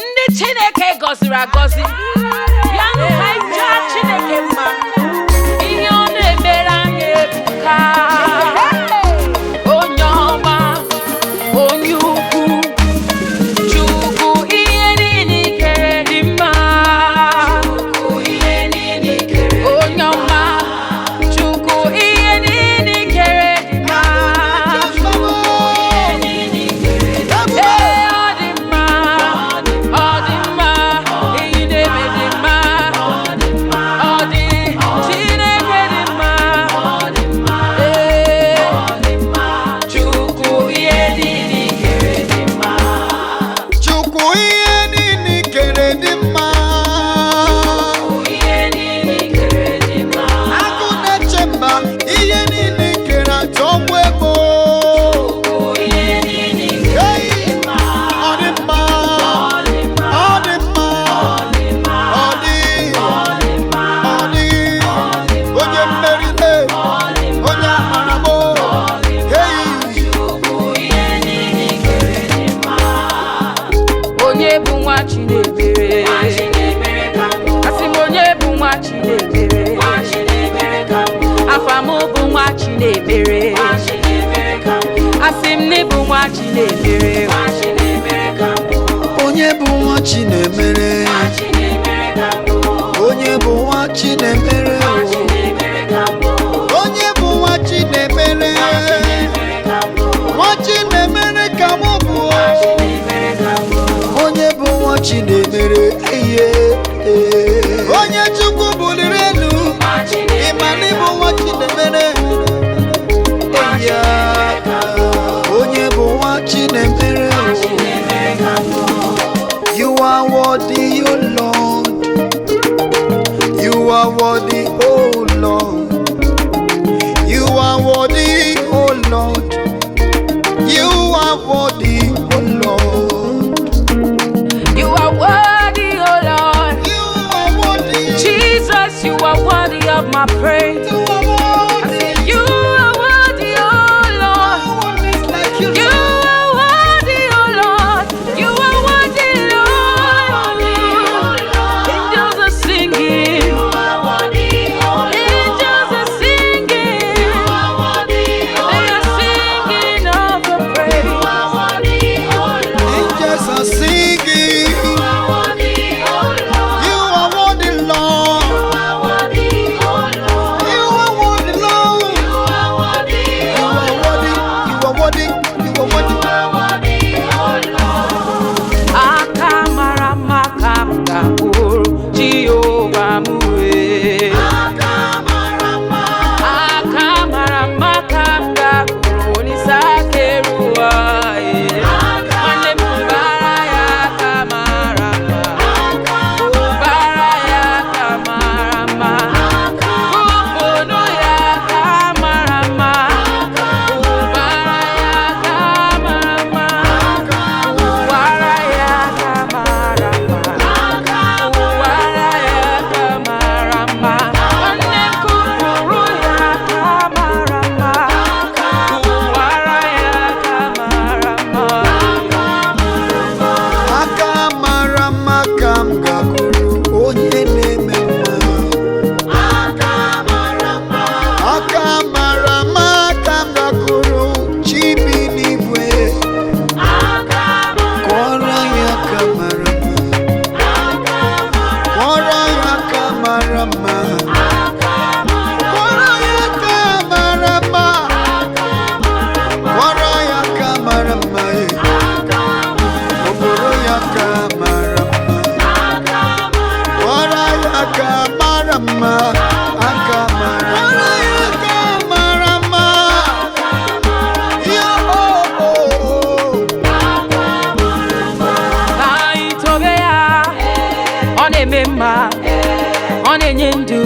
Ndị Chineke gọziri agọzi ya nhaija Chineke mma ihe ọ na-emere anyị ebuka onye ọma onye ukwu Chukwu ihe niile kere dị mma onye ọma Chukwu ihe niile kere dị mma Onye bụ nwa Chinemere, onye bụ nwa Chinemere, onye bụ nwa Chinemere, nwa Chinemere ka mụ bụ, onye bụ nwa Chinemere, onye Chukwu buliri elu, ịmana ịbụ nwa Chinemere, onye bụ nwa Chinemere. You are worthy, O Lord. You are worthy, O Lord. You are worthy, O Lord. You are worthy, O Lord. You are worthy, O Lord. You are worthy. Jesus, you are worthy of my praise. You are worthy, O Lord. You are worthy, O Lord. You are worthy, Lord. Angels are singing. Angels are singing. They are singing of the praise. Angels are singing. You are worthy, Lord. You are worthy, Lord. You are worthy. You are worthy. You are worthy. Akamara makanga uru Jehovah muwe. Akamara makanga uru nisakeruwa. Mane mbara ya kamarama. Mbara ya kamarama. Kubono ya kamarama. Mbara ya kamarama. Wara ya kamarama. Wara ya kamarama. Wane kupuru ya kamarama. Wara ya kamarama. Akamarama kam gakuru onye na-eme mma. Akamarama kam gakuru chibi n'igwe. Kọrọ ya kamarama. Kọrọ ya kamarama. Kọrọ ya kamarama. Kọrọ ya kamarama. Okporo ya kamarama. Kọrọ ya kamarama. Akamarama. Kọrọ ya kamarama. Ya Anyị tobe ya, ọ na-eme mma, ọ na-enye ndụ,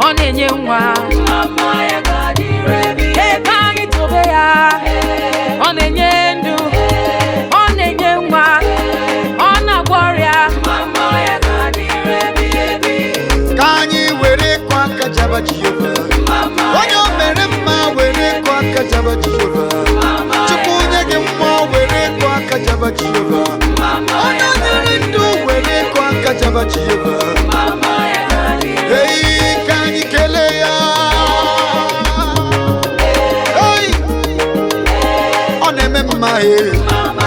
ọ na-enye nwa. Ebe anyị tobe ya, ọ na-enye ndụ, ọ na-enye nwa, ọ na-agwọ ọrịa. ka anyị were kwa aka jaba Jehova. Onye o mere mma were kwa aka jaba Jehova. Chukwu onye gị mma were kwa aka jaba Jehova. Mama,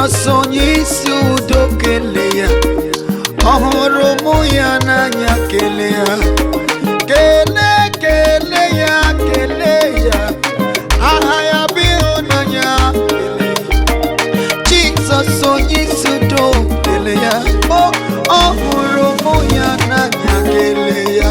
Jesus onye isi udo kele ya, ọhụrụ mụ ya n'anya kele ya, kele ya, aha ya bụ ịhụnanya. Jesus onye isi udo kele ya, ọhụrụ mụ ya n'anya kele ya,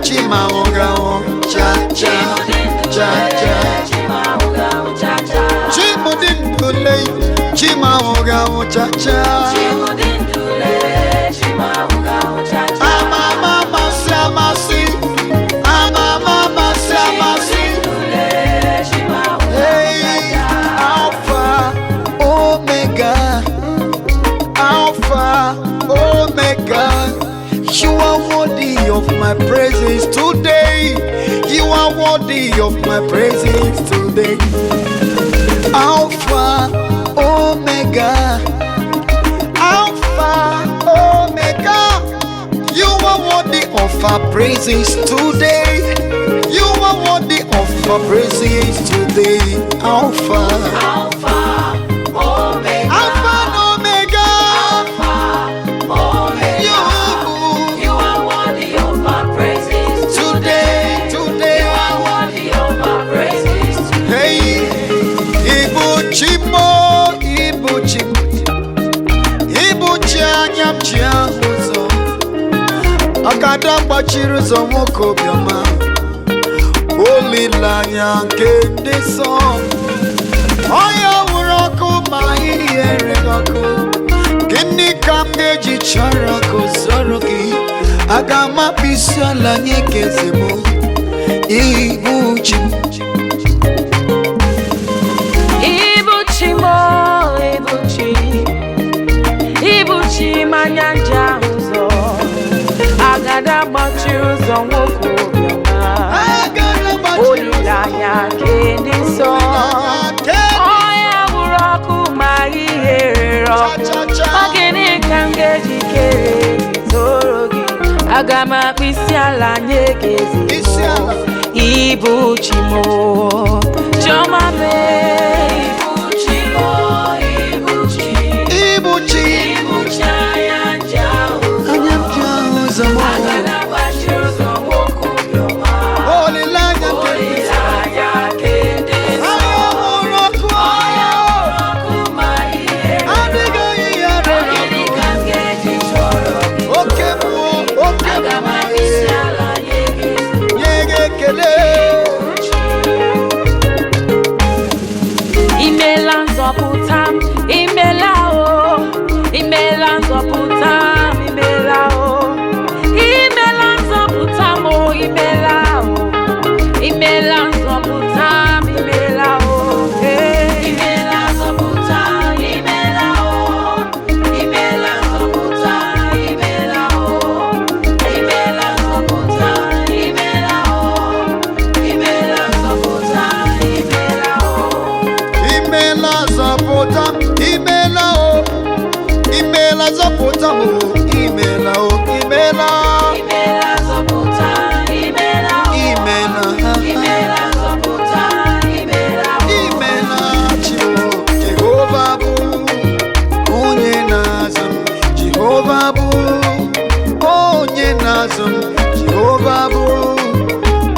Chimawogao cha cha cha cha Chimudindule Chimawogao cha cha Amama Samasi Amama Samasi Hey Alpha Omega Alpha Omega. You are worthy of my praises today. You are worthy of my praises today. Alpha, Omega. Alpha, Omega. You are worthy of our praises today. You are worthy of our praises today. Alpha, Alpha, Omega. Alpha and Omega. Alpha, Omega. You are worthy of our praises today. Today. You are worthy of our praises today. Hey, Ibuchimo, Ibuchimo, Ibuchanyam Chiahuzo. Akada Bachiruzo Mokobioma. Holy Lanya Kende Song. Oya Urako Mahi Eregaku. Kini Kamgeji Charako Soroki. Agama Pisa Lanye Kezemo. Ibuchimo. Ibuchimo, Ibuchi. Ibuchi Manyanja Uzo. Agada Bachiruzo Mokobioma. Holy Lanya Kende Song. Oya Urako Mahi Eregaku. Ogini Kamgeji Kere Soroki. Agama Pisiala Nyekezi Ibuchimo Chomame Ibuchimo Ibuchi Ibuchi Ibuchi Anyanja Uzamo Agana Bashiruzo Mokubioma Holy Lanya Kende Ayamuraku Mahi Adiga Yara Ogini Kamgeji Soroki Agama Pisiala Nyekezi Imela Zoputam, Imela O, Imela Zoputam, Imela O, Imela Zoputam O, Imela O, Imela Zoputam, Imela O, Imela Zoputam, Imela O, Imela Zoputam, Imela O, Imela Zoputam, Imela O, Imela Zoputam, Imela O. Imela Zapotam, Imela O, Imela Zapotam O, Imela O, Imela, Imela Zapotam, Imela O, Imela, Imela Zapotam, Imela O, Imela Chibo, Jehovah Bu, Onye Nazam, Jehovah Bu, Onye Nazam, Jehovah Bu,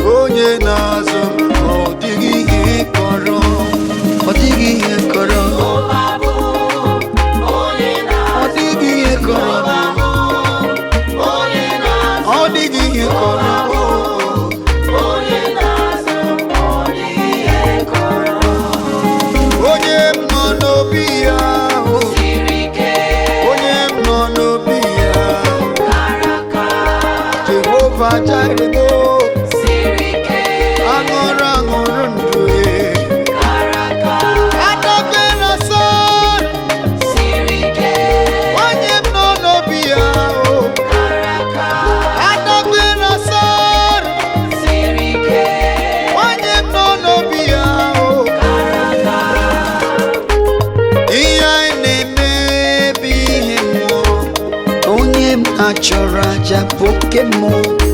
Onye Nazam, Odigi Ekoro. Odigi Ekoro, Odigi Ekoro. Jairemo. Angoro angoro ndue. Adabera son. Wanyem no no biao. Adabera son. Wanyem no no biao. Iya neme bihemo. Onyem achora ja Pokemon.